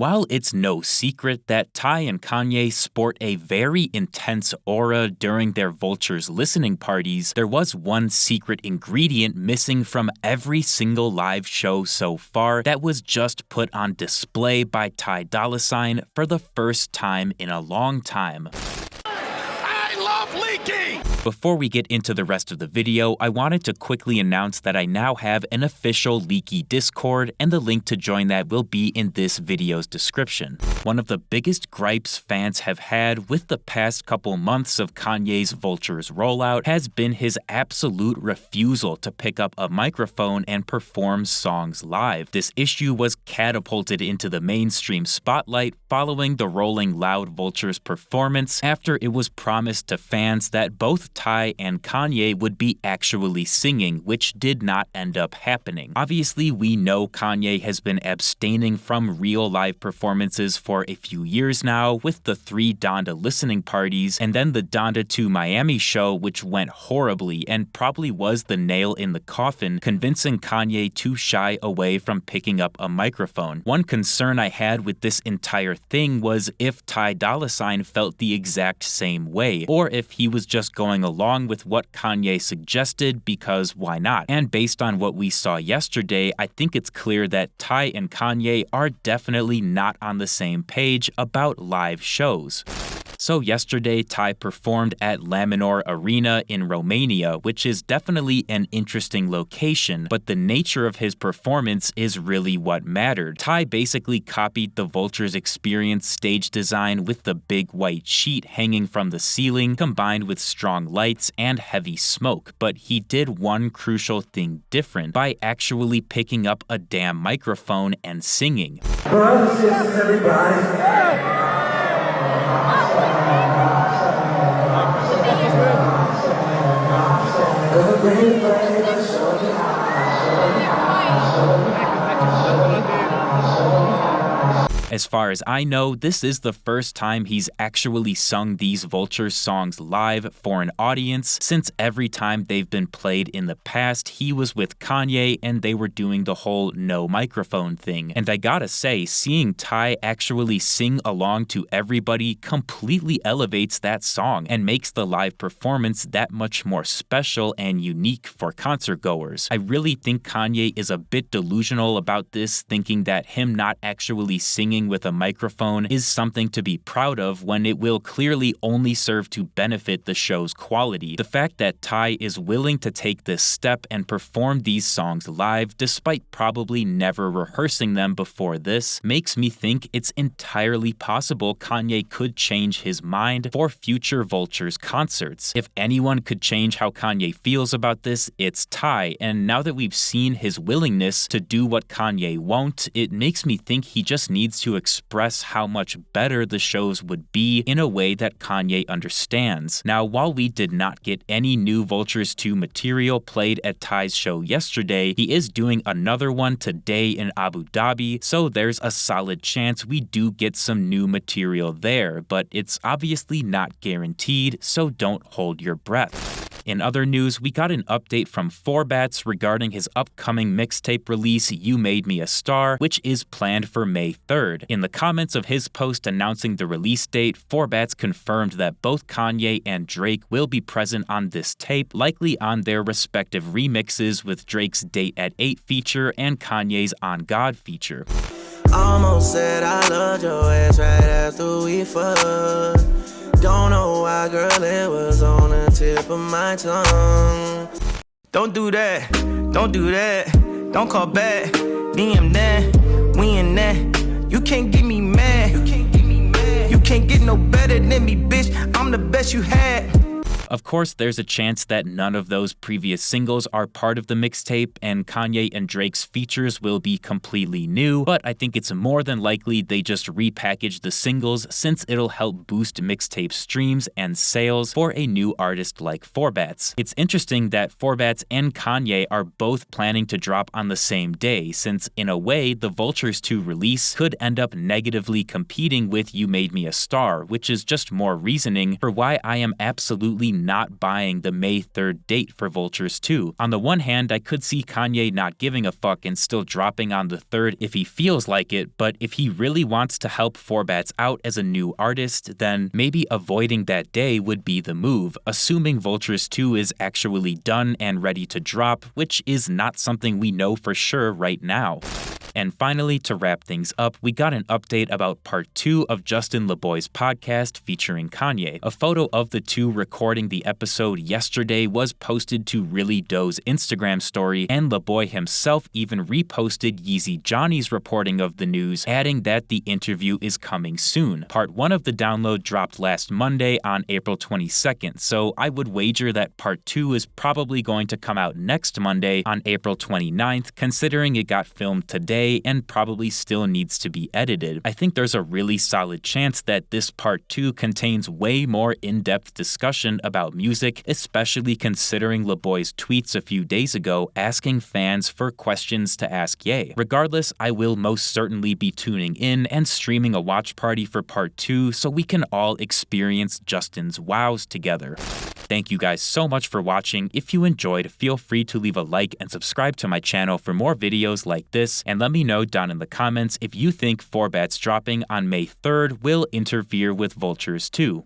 While it's no secret that Ty and Kanye sport a very intense aura during their Vultures listening parties, there was one secret ingredient missing from every single live show so far that was just put on display by Dolla for the first time in a long time. Before we get into the rest of the video, I wanted to quickly announce that I now have an official Leaky Discord, and the link to join that will be in this video's description. One of the biggest gripes fans have had with the past couple months of Kanye's Vultures rollout has been his absolute refusal to pick up a microphone and perform songs live. This issue was catapulted into the mainstream spotlight following the Rolling Loud Vultures performance after it was promised to fans that both Ty and Kanye would be actually singing, which did not end up happening. Obviously, we know Kanye has been abstaining from real live performances for a few years now, with the 3 Donda listening parties, and then the Donda 2 Miami show, which went horribly and probably was the nail in the coffin, convincing Kanye to shy away from picking up a microphone. One concern I had with this entire thing was if Ty Dolla felt the exact same way, or if he was just going along with what Kanye suggested because why not? And based on what we saw yesterday, I think it's clear that Ty and Kanye are definitely not on the same page about live shows. So yesterday, Ty performed at Laminor Arena in Romania, which is definitely an interesting location, but the nature of his performance is really what mattered. Ty basically copied the Vultures experience stage design with the big white sheet hanging from the ceiling, combined with strong lights and heavy smoke, but he did one crucial thing different by actually picking up a damn microphone and singing. As far as I know, this is the first time he's actually sung these Vultures songs live for an audience, since every time they've been played in the past, he was with Kanye and they were doing the whole no microphone thing. And I gotta say, seeing Ty actually sing along to everybody completely elevates that song and makes the live performance that much more special and unique for concert goers. I really think Kanye is a bit delusional about this, thinking that him not actually singing with a microphone is something to be proud of when it will clearly only serve to benefit the show's quality. The fact that Ty is willing to take this step and perform these songs live despite probably never rehearsing them before this makes me think it's entirely possible Kanye could change his mind for future Vultures concerts. If anyone could change how Kanye feels about this, it's Ty, and now that we've seen his willingness to do what Kanye won't, it makes me think he just needs to express how much better the shows would be in a way that Kanye understands. Now, while we did not get any new Vultures 2 material played at Ty's show yesterday, he is doing another one today in Abu Dhabi, so there's a solid chance we do get some new material there, but it's obviously not guaranteed, so don't hold your breath. In other news, we got an update from Forbats regarding his upcoming mixtape release, You Made Me a Star, which is planned for May 3rd. In the comments of his post announcing the release date, Forbats confirmed that both Kanye and Drake will be present on this tape, likely on their respective remixes with Drake's Date at 8 feature and Kanye's On God feature. Almost said I loved your ass right after we fucked. Don't know why, girl, it was on the tip of my tongue. Don't do that, don't do that, don't call back. DM that, we in that. You can't get me mad, you can't get no better than me, bitch. I'm the best you had. Of course, there's a chance that none of those previous singles are part of the mixtape, and Kanye and Drake's features will be completely new, but I think it's more than likely they just repackage the singles since it'll help boost mixtape streams and sales for a new artist like Forbats. It's interesting that Forbats and Kanye are both planning to drop on the same day, since in a way, the Vultures 2 release could end up negatively competing with You Made Me a Star, which is just more reasoning for why I am absolutely not buying the May 3rd date for Vultures 2. On the one hand, I could see Kanye not giving a fuck and still dropping on the 3rd if he feels like it, but if he really wants to help Forbats out as a new artist, then maybe avoiding that day would be the move, assuming Vultures 2 is actually done and ready to drop, which is not something we know for sure right now. And finally, to wrap things up, we got an update about part 2 of Justin LeBoy's podcast featuring Kanye. A photo of the two recording the episode yesterday was posted to Really Doe's Instagram story, and LeBoy himself even reposted Yeezy Johnny's reporting of the news, adding that the interview is coming soon. Part 1 of the download dropped last Monday on April 22nd, so I would wager that part 2 is probably going to come out next Monday on April 29th, considering it got filmed today and probably still needs to be edited. I think there's a really solid chance that this part 2 contains way more in-depth discussion about music, especially considering LeBoy's tweets a few days ago asking fans for questions to ask Ye. Regardless, I will most certainly be tuning in and streaming a watch party for part 2 so we can all experience Justin's wows together. Thank you guys so much for watching. If you enjoyed, feel free to leave a like and subscribe to my channel for more videos like this, and let me know down in the comments if you think Forbats dropping on May 3rd will interfere with Vultures 2.